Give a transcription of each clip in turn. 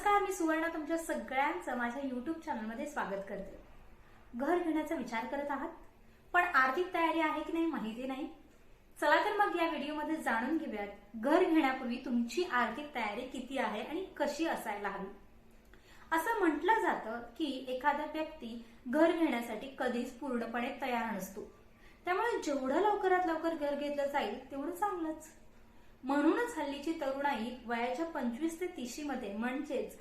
नमस्कार, मी सुवर्णा तुमच्या सगळ्यांचं माझ्या YouTube चॅनलमध्ये स्वागत करते। घर घेण्याचा विचार करत आहात पण आर्थिक तयारी आहे की नाही माहिती नाही। चला तर मग या व्हिडिओमध्ये जाणून घेऊयात घर घेण्यापूर्वी तुमची आर्थिक तयारी किती आहे आणि कशी असायला हवी। असं म्हटलं जातं की एखादा व्यक्ती घर घेण्यासाठी कधीच पूर्णपणे तयार नसतो, त्यामुळे जेवढं लवकरात लवकर घर घेतलं जाईल तेवढं चांगलंच। म्हणूनच हल्लीची तरुणाई वयाच्या 25 ते 30 मध्ये म्हणजेच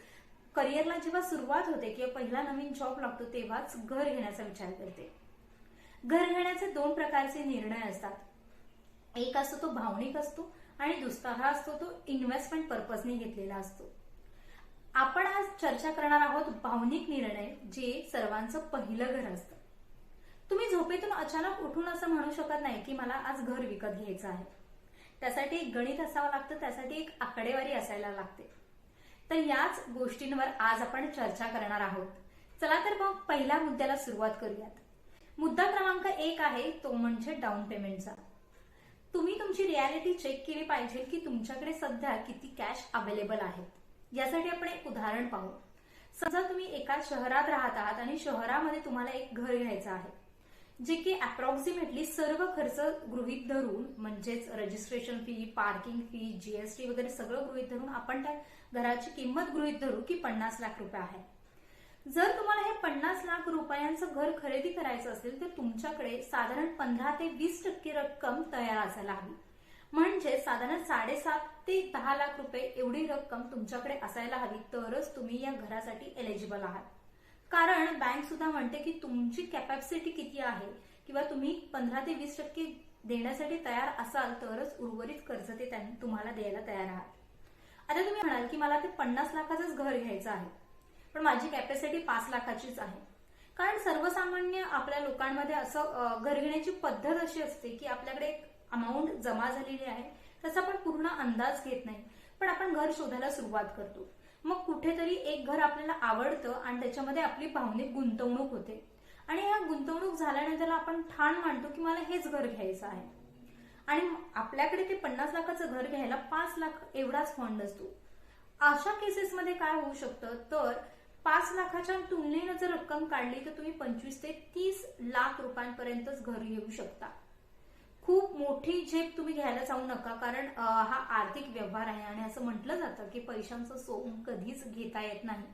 करिअरला जेव्हा सुरुवात होते किंवा पहिला नवीन जॉब लागतो तेव्हाच घर घेण्याचा विचार करते। घर घेण्याचे दोन प्रकारचे निर्णय असतात, एक असतो तो भावनिक असतो आणि दुसरा असतो तो इन्व्हेस्टमेंट पर्पजने घेतलेला असतो। आपण आज चर्चा करणार आहोत भावनिक निर्णय, जे सर्वांचं पहिलं घर असतं। तुम्ही झोपेतून अचानक उठून असं म्हणू शकत नाही की मला आज घर विकत घ्यायचं आहे। त्यासाठी एक गणित असावं लागतं, त्यासाठी एक आकडेवारी असायला लागते। तर याच गोष्टींवर आज आपण चर्चा करणार आहोत। चला तर मग पहिल्या मुद्द्याला सुरुवात करूयात। मुद्दा क्रमांक 1 आहे तो म्हणजे डाऊन पेमेंटचा। तुम्ही तुमची रियालिटी चेक केली पाहिजे की तुमच्याकडे सध्या किती कॅश अवेलेबल आहे। यासाठी आपण एक उदाहरण पाहू। समजा तुम्ही एका शहरात राहत आहात आणि शहरामध्ये तुम्हाला एक घर घ्यायचं आहे, जे की अप्रॉक्सिमेटली सर्व खर्च गृहीत धरून म्हणजेच registration fee, parking fee, GST वगैरे सगळं गृहीत धरून आपण त्या घराची किंमत गृहीत धरू की 50 लाख रुपये आहे। जर तुम्हाला हे 50 लाख रुपयांचं घर खरेदी करायचं असेल तर तुमच्याकडे साधारण 15 ते 20% रक्कम तयार असायला हवी। म्हणजे साधारण 7.5 ते 10 लाख रुपये एवढी रक्कम तुमच्याकडे असायला हवी, तरच तुम्ही या घरासाठी एलिजिबल आहात। कारण बँक सुद्धा म्हणते की तुमची कॅपॅसिटी किती आहे किंवा तुम्ही 15 ते 20% देण्यासाठी तयार असाल तरच उर्वरित कर्ज ते त्यांनी तुम्हाला द्यायला तयार आहात। आता तुम्ही म्हणाल की मला ते 50 लाखाचंच घर घ्यायचं आहे पण माझी कॅपॅसिटी 5 लाखाचीच आहे। कारण सर्वसामान्य आपल्या लोकांमध्ये असं घर घेण्याची पद्धत अशी असते की आपल्याकडे एक अमाऊंट जमा झालेली आहे, त्याचा आपण पूर्ण अंदाज घेत नाही, पण आपण घर शोधायला सुरुवात करतो। मग कुठेतरी एक घर आपल्याला आवडतं आणि त्याच्यामध्ये आपली भावनिक गुंतवणूक होते आणि या गुंतवणूक झाल्यानंतर आपण ठाण मांडतो की मला हेच घर घ्यायचं आहे आणि आपल्याकडे ते 50 लाखाचं घर घ्यायला 5 लाख एवढाच फंड असतो। अशा केसेसमध्ये काय होऊ शकतं तर 5 लाखाच्या तुलनेनं जर रक्कम काढली तर तुम्ही 25 ते 30 लाख रुपयांपर्यंतच घर घेऊ शकता। खूप मोठी झेप तुम्ही घ्यायला जाऊ नका, कारण हा आर्थिक व्यवहार आहे आणि असं म्हटलं जातं की पैशांचं सोंग कधीच घेता येत नाही।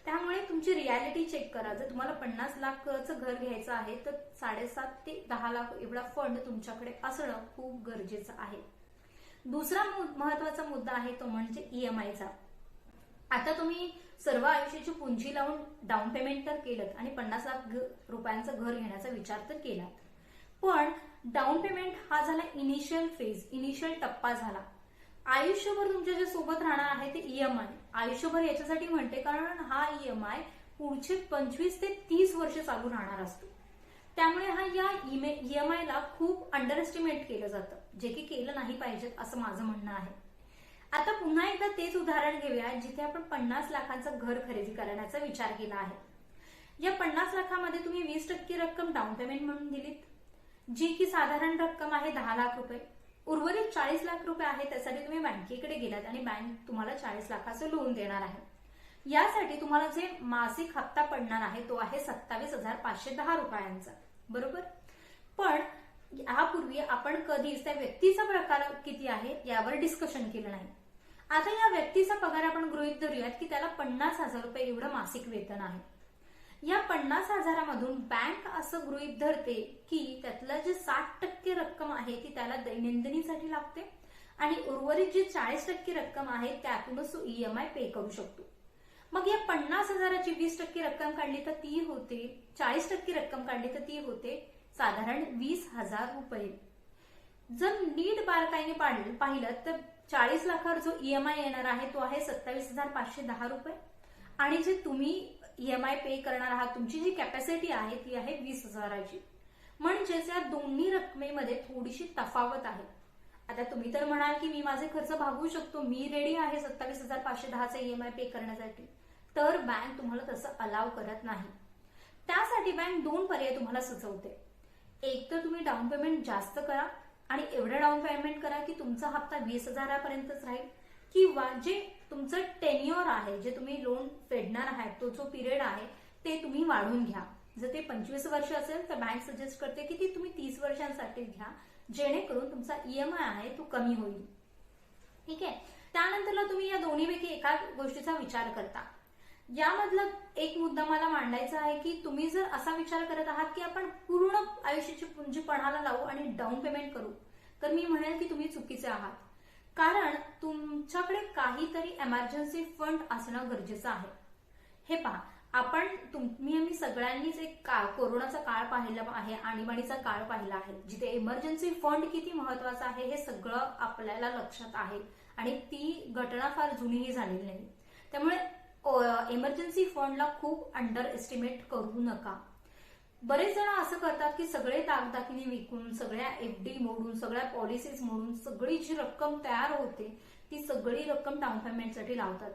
त्यामुळे तुमची रियालिटी चेक करा। जर तुम्हाला 50 लाखाचं घर घ्यायचं आहे तर 7.5 ते 10 लाख एवढा फंड तुमच्याकडे असणं खूप गरजेचं आहे। दुसरा महत्वाचा मुद्दा आहे तो म्हणजे ईएमआयचा। आता तुम्ही सर्व आयुष्याची पुंजी लावून डाऊन पेमेंट तर केलं आणि 50 लाख रुपयांचं घर घेण्याचा विचार तर केला, पण डाऊन पेमेंट हा झाला इनिशियल फेज, इनिशियल टप्पा झाला। आयुष्यभर तुमच्या सोबत राहणार आहे ते ईएमआय। आयुष्यभर याच्यासाठी म्हणते कारण हा ईएमआय पुढचे 25 ते 30 वर्ष चालू राहणार असतो। त्यामुळे हा या ईएमआयला खूप अंडर एस्टिमेट केलं जातं, जे की केलं नाही पाहिजे असं माझं म्हणणं आहे। आता पुन्हा एकदा तेच उदाहरण घेऊया जिथे आपण 50 लाखांचं घर खरेदी करण्याचा विचार केला आहे। या 50 लाखामध्ये तुम्ही 20% रक्कम डाऊन पेमेंट म्हणून दिलीत, जी की साधारण रक्कम आहे 10 लाख रुपये। उर्वरित 40 लाख रुपये आहे त्यासाठी तुम्ही बँकेकडे गेलात आणि बँक तुम्हाला 40 लाखाचं लोन देणार आहे। यासाठी तुम्हाला जे मासिक हप्ता पडणार आहे तो आहे 27,510 रुपयांचा, बरोबर। पण यापूर्वी आपण कधीच त्या व्यक्तीचा प्रकार किती आहे यावर डिस्कशन केलं नाही। आता या व्यक्तीचा पगार आपण गृहीत धरूयात की त्याला 50,000 रुपये एवढं मासिक वेतन आहे। या 50,000मधून बँक असं गृहीत धरते की त्यातलं जे 60% रक्कम आहे ती त्याला दैनंदिनीसाठी लागते आणि उर्वरित जी 40% रक्कम आहे त्यातूनच तो ईएमआय पे करू शकतो। मग या 50,000ची 20% रक्कम काढली तर ती होते, 40% रक्कम काढली तर ती होते साधारण 20,000 रुपये। जर नीट बारकाईने पाहिलं तर 40 लाखावर जो ईएमआय येणार आहे तो आहे 27,510 रुपये आणि जे तुम्ही ईएमआय पे करणार आहात तुमची जी कॅपॅसिटी आहे ती आहे 20,000ची। म्हणजेच या दोन्ही रकमेमध्ये थोडीशी तफावत आहे। आता तुम्ही तर म्हणाल की मी माझे खर्च भागवू शकतो, मी रेडी आहे 27,510चा ईएमआय पे करण्यासाठी, तर बँक तुम्हाला तसं अलाव करत नाही। त्यासाठी बँक दोन पर्याय तुम्हाला सुचवते। एक तर तुम्ही डाऊन पेमेंट जास्त करा आणि एवढं डाऊन पेमेंट करा की तुमचा हप्ता 20,000पर्यंतच राहील, किंवा जे तुमचं टेन्युअर आहे, जे तुम्ही लोन फेडणार आहात तो जो पिरियड आहे ते तुम्ही वाढवून घ्या. जर ते 25 वर्ष असेल तर बँक सजेस्ट करते की ती तुम्ही 30 वर्षांसाठी घ्या, जेणेकरून तुमचा ईएमआय आहे तो कमी होईल. ठीक आहे. त्यानंतरला तुम्ही या दोन्हीपैकी एका गोष्टीचा विचार करता. यामधला एक मुद्दा मला मांडायचा आहे की तुम्ही जर असा विचार करत आहात की आपण पूर्ण आयुष्याची पुंजी पणाला लावू आणि डाऊन पेमेंट करू, तर मी म्हणेल की तुम्ही चुकीचे आहात. कारण तुमच्याकडे काहीतरी इमर्जन्सी फंड असणं गरजेचं आहे. हे पहा, आम्ही सगळ्यांनीच एक कोरोनाचा काळ पाहिला आहे, आणीबाणीचा काळ पाहिला आहे, जिथे इमर्जन्सी फंड किती महत्वाचा आहे हे सगळं आपल्याला लक्षात आहे आणि ती घटना फार जुनीही झालेली नाही. त्यामुळे इमर्जन्सी फंडला खूप अंडर एस्टिमेट करू नका. बरेच जण असं करतात की सगळे दागदागिने विकून, सगळ्या एफडी मोडून, सगळ्या पॉलिसीज मोडून सगळी जी रक्कम तयार होते ती सगळी रक्कम डाऊन पेमेंटसाठी लावतात.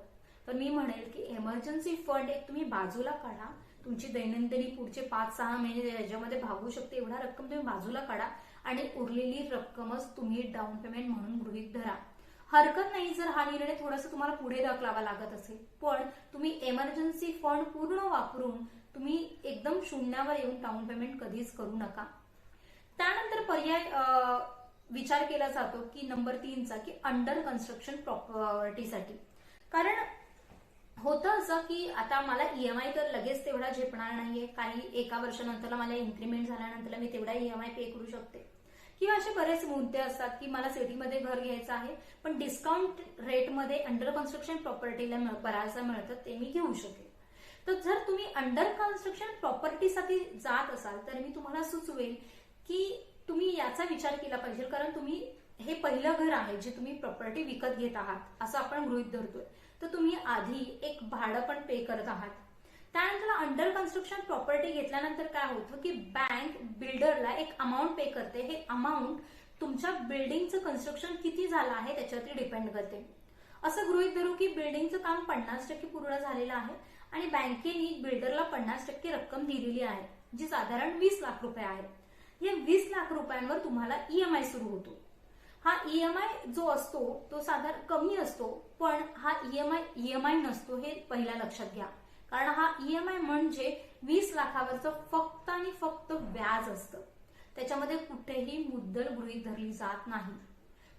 तर मी म्हणेल की इमर्जन्सी फंड एक तुम्ही बाजूला काढा. तुमची दैनंदिनी पुढचे 5-6 महिने याच्यामध्ये भागू शकते एवढा रक्कम तुम्ही बाजूला काढा आणि उरलेली रक्कमच तुम्ही डाऊन पेमेंट म्हणून गृहीत धरा. हरकत नाही जर हा निर्णय थोडासा तुम्हाला पुढे ढकलावा लागत असेल, पण तुम्ही इमर्जन्सी फंड पूर्ण वापरून तुम्ही एकदम शून्यावर येऊन डाऊन पेमेंट कधीच करू नका. त्यानंतर पर्याय विचार केला जातो की नंबर 3चा की अंडर कन्स्ट्रक्शन प्रॉपर्टीसाठी. कारण होतं असं की आता मला ईएमआय तर लगेच तेवढा झेपणार नाहीये, काही एका वर्षानंतर मला इन्क्रीमेंट झाल्यानंतर मी तेवढा ईएमआय पे करू शकते, किंवा असे बरेच मुद्दे असतात की मला सिटीमध्ये घर घ्यायचं आहे पण डिस्काउंट रेटमध्ये अंडर कन्स्ट्रक्शन प्रॉपर्टीला बऱ्याचदा मिळतं, ते मी घेऊ शकेल. तर जर तुम्ही अंडर कन्स्ट्रक्शन प्रॉपर्टीसाठी जात असाल तर मी तुम्हाला सुचवेल की तुम्ही याचा विचार केला पाहिजे. कारण तुम्ही हे पहिलं घर आहे जे तुम्ही प्रॉपर्टी विकत घेत आहात असं आपण गृहीत धरतोय, तर तुम्ही आधी एक भाडं पण पे करत आहात. त्यानंतर अंडर कन्स्ट्रक्शन प्रॉपर्टी घेतल्यानंतर काय होतं की बँक बिल्डरला एक अमाऊंट पे करते. हे अमाऊंट तुमच्या बिल्डिंगचं कन्स्ट्रक्शन किती झालं आहे त्याच्यावरती डिपेंड करते. असं गृहीत धरू की बिल्डिंगचं काम 50% पूर्ण झालेलं आहे आणि बँकेने बिल्डरला 50% रक्कम दिलेली आहे, जी साधारण 20 लाख रुपये आहे. या 20 लाख रुपयांवर तुम्हाला ईएमआय सुरू होतो. हा ईएमआय जो असतो तो साधारण कमी असतो, पण हा ईएमआय नसतो हे पहिल्या लक्षात घ्या. कारण हा ईएमआय म्हणजे 20 लाखावरचं फक्त आणि फक्त व्याज असतं. त्याच्यामध्ये कुठेही मुद्दल गृहीत धरली जात नाही.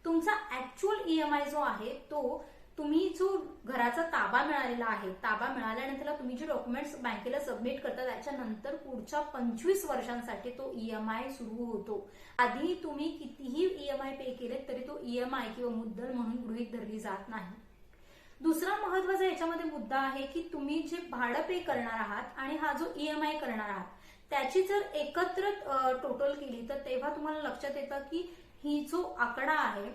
तुमचा ऍक्च्युअल ईएमआय जो आहे तो तुम्ही जो घराचा ताबा मिळालेला आहे, ताबा मिळाल्यानंतर तुम्ही जे डॉक्युमेंट्स बँकेला सबमिट करता त्याच्यानंतर पुढच्या 25 वर्षांसाठी तो ईएमआय सुरू होतो. आधी तुम्ही कितीही ईएमआय पे केले तरी तो ईएमआय किंवा मुद्दल म्हणून गृहीत धरली जात नाही. दुसरा महत्वाचा याच्यामध्ये मुद्दा आहे की तुम्ही जे भाडं पे करणार आहात आणि हा जो ईएमआय करणार आहात त्याची जर एकत्र टोटल केली तर तेव्हा तुम्हाला लक्षात येतं की ही जो आकडा आहे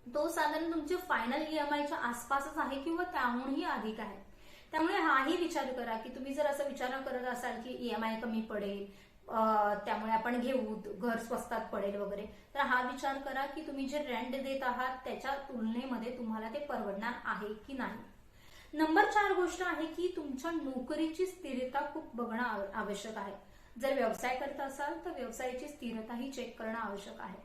तो साधारण तुमच्या फायनल ईएमआयच्या आसपासच आहे किंवा त्याहूनही अधिक आहे. त्यामुळे हाही विचार करा की तुम्ही जर असं विचार करत असाल की ईएमआय कमी पडेल, त्यामुळे आपण घेऊ, घर स्वस्तात पडेल वगैरे, तर हा विचार करा की तुम्ही जे रेंट देत आहात त्याच्या तुलनेमध्ये तुम्हाला ते परवडणार आहे की नाही. नंबर 4 गोष्ट आहे की तुमच्या नोकरीची स्थिरता खूप बघणं आवश्यक आहे. जर व्यवसाय करत असाल तर व्यवसायाची स्थिरताही चेक करणं आवश्यक आहे.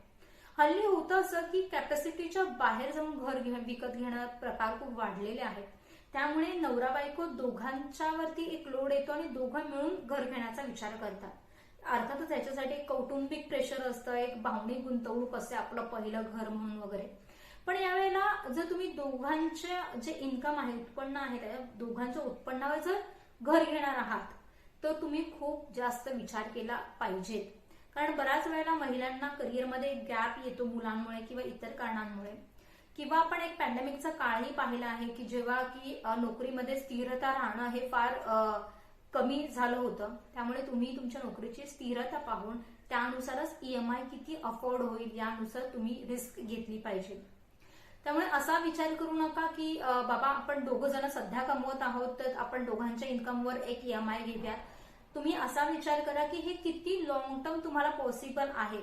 हल्ली होतं असं की कॅपॅसिटीच्या बाहेर जाऊन घर विकत घेणं प्रकार खूप वाढलेले आहेत. त्यामुळे नवरा बायको दोघांच्यावरती एक लोड येतो आणि दोघं मिळून घर घेण्याचा विचार करतात. अर्थातच याच्यासाठी एक कौटुंबिक प्रेशर असतं, एक भावनिक गुंतवणूक असते, आपलं पहिलं घर म्हणून वगैरे. पण यावेळेला जर तुम्ही दोघांचे जे इन्कम आहे, उत्पन्न आहे, त्या दोघांच्या उत्पन्नावर जर घर घेणार आहात तर तुम्ही खूप जास्त विचार केला पाहिजे. कारण बऱ्याच वेळेला महिलांना करिअरमध्ये गॅप येतो मुलांमुळे किंवा इतर कारणांमुळे, किंवा आपण एक पॅन्डेमिकचा काळही पाहिला आहे की जेव्हा की नोकरीमध्ये स्थिरता राहणं हे फार कमी झालं होतं. त्यामुळे तुम्ही तुमच्या नोकरीची स्थिरता पाहून त्यानुसारच ईएमआय किती अफोर्ड होईल यानुसार तुम्ही रिस्क घेतली पाहिजे. त्यामुळे असा विचार करू नका की बाबा आपण दोघं जण सध्या कमवत आहोत तर आपण दोघांच्या इन्कमवर एक ईएमआय घेऊया. तुम्ही असा विचार करा की हे किती लॉंग टर्म तुम्हाला पॉसिबल आहे.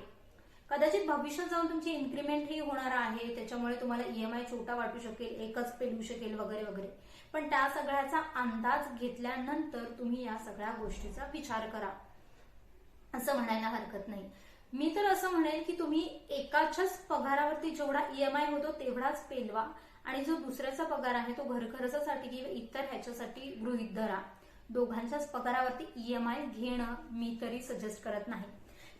कदाचित भविष्यात जाऊन तुमची इन्क्रीमेंट ही होणार आहे, त्याच्यामुळे तुम्हाला ईएमआय छोटा वाटू शकेल, एकच पेलू शकेल वगैरे वगैरे. पण त्या सगळ्याचा अंदाज घेतल्यानंतर तुम्ही या सगळ्या गोष्टीचा विचार करा असं म्हणायला हरकत नाही. मी तर असं म्हणेल की तुम्ही एकाच्याच पगारावरती जेवढा ईएमआय होतो तेवढाच पेलवा आणि जो दुसऱ्याचा पगार आहे तो घर खर्चासाठी किंवा इतर ह्याच्यासाठी गृहीत धरा. दोघांच्याच पगारावरती EMI घेणं मी तरी सजेस्ट करत नाही.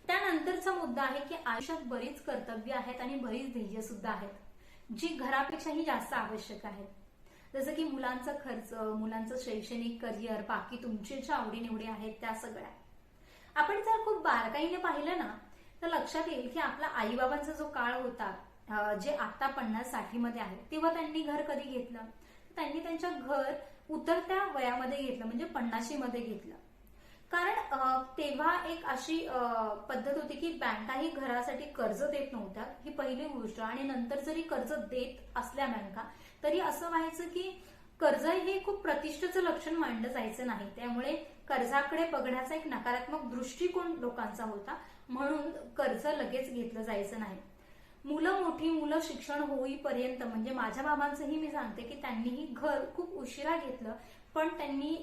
त्यानंतरचा मुद्दा आहे की आयुष्यात बरीच कर्तव्य आहेत आणि बरीच ध्येय सुद्धा आहेत जी घरापेक्षाही जास्त आवश्यक आहेत. जसं की मुलांचा खर्च, मुलांचं शैक्षणिक करिअर, बाकी तुमचे ज्या आवडीनिवडी आहेत त्या सगळ्या. आपण जर खूप बारकाईने पाहिलं ना तर लक्षात येईल की आपला आईबाबांचा जो काळ होता, जे आता 50-60 मध्ये आहे, तेव्हा त्यांनी घर कधी घेतलं? त्यांनी त्यांच्या घर उतरत्या वयामध्ये घेतलं, म्हणजे 50 मध्ये घेतलं. कारण तेव्हा एक अशी पद्धत होती की बँकाही घरासाठी कर्ज देत नव्हत्या, ही पहिली गोष्ट. आणि नंतर जरी कर्ज देत असल्या बँका तरी असं व्हायचं की कर्ज हे खूप प्रतिष्ठेचं लक्षण मानलं जायचं नाही. त्यामुळे कर्जाकडे बघण्याचा एक नकारात्मक दृष्टिकोन लोकांचा होता, म्हणून कर्ज लगेच घेतलं जायचं नाही. मुलं मोठी, मुलं शिक्षण होईपर्यंत, म्हणजे माझ्या बाबांचंही मी सांगते की त्यांनीही घर खूप उशिरा घेतलं, पण त्यांनी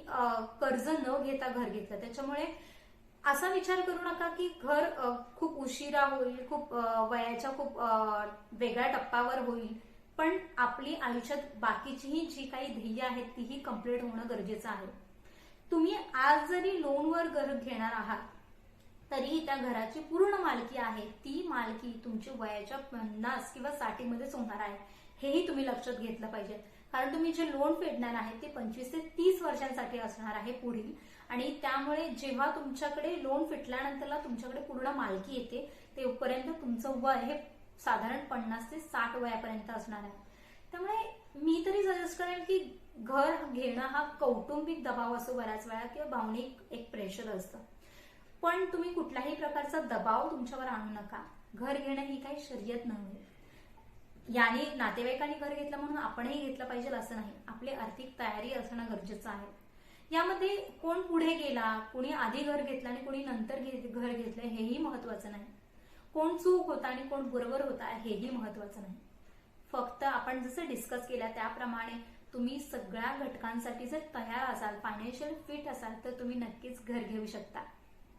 कर्ज न घेता घर घेतलं. त्याच्यामुळे असा विचार करू नका की घर खूप उशिरा होईल, खूप वयाच्या खूप वेगळ्या टप्प्यावर होईल, पण आपली आयुष्यात बाकीचीही जी काही ध्येय आहेत तीही कम्प्लीट होणं गरजेचं आहे. तुम्ही आज जरी लोनवर घर घेणार आहात तरीही त्या घराची पूर्ण मालकी आहे ती मालकी तुमची वयाच्या 50 किंवा 60 मध्येच होणार आहे, हेही तुम्ही लक्षात घेतलं पाहिजे. कारण तुम्ही जे लोन फेडणार आहे ते 25 ते 30 वर्षांसाठी असणार आहे पुढील. आणि त्यामुळे जेव्हा तुमच्याकडे लोन फिटल्यानंतरला तुमच्याकडे पूर्ण मालकी येते तेव्हापर्यंत तुमचं वय हे साधारण 50 ते 60 वयापर्यंत असणार आहे. त्यामुळे मी तरी सजेस्ट करेन की घर घेणं हा कौटुंबिक दबाव असतो बऱ्याच वेळा, किंवा भावनिक एक प्रेशर असतं, पण तुम्ही कुठल्याही प्रकारचा दबाव तुमच्यावर आणू नका. घर घेणं ही काही शर्यत नव्हे. याने नातेवाईकांनी घर घेतलं म्हणून आपणही घेतलं पाहिजे असं नाही. आपली आर्थिक तयारी असणं गरजेचं आहे. यामध्ये कोण पुढे गेला, कोणी आधी घर घेतलं आणि कोणी नंतर घर घेतलं हेही महत्वाचं नाही. कोण चूक होता आणि कोण बरोबर होता हेही महत्वाचं नाही. फक्त आपण जसं डिस्कस केलं त्याप्रमाणे तुम्ही सगळ्या घटकांसाठी जर तयार असाल, फायनान्शियल फिट असाल, तर तुम्ही नक्कीच घर घेऊ शकता.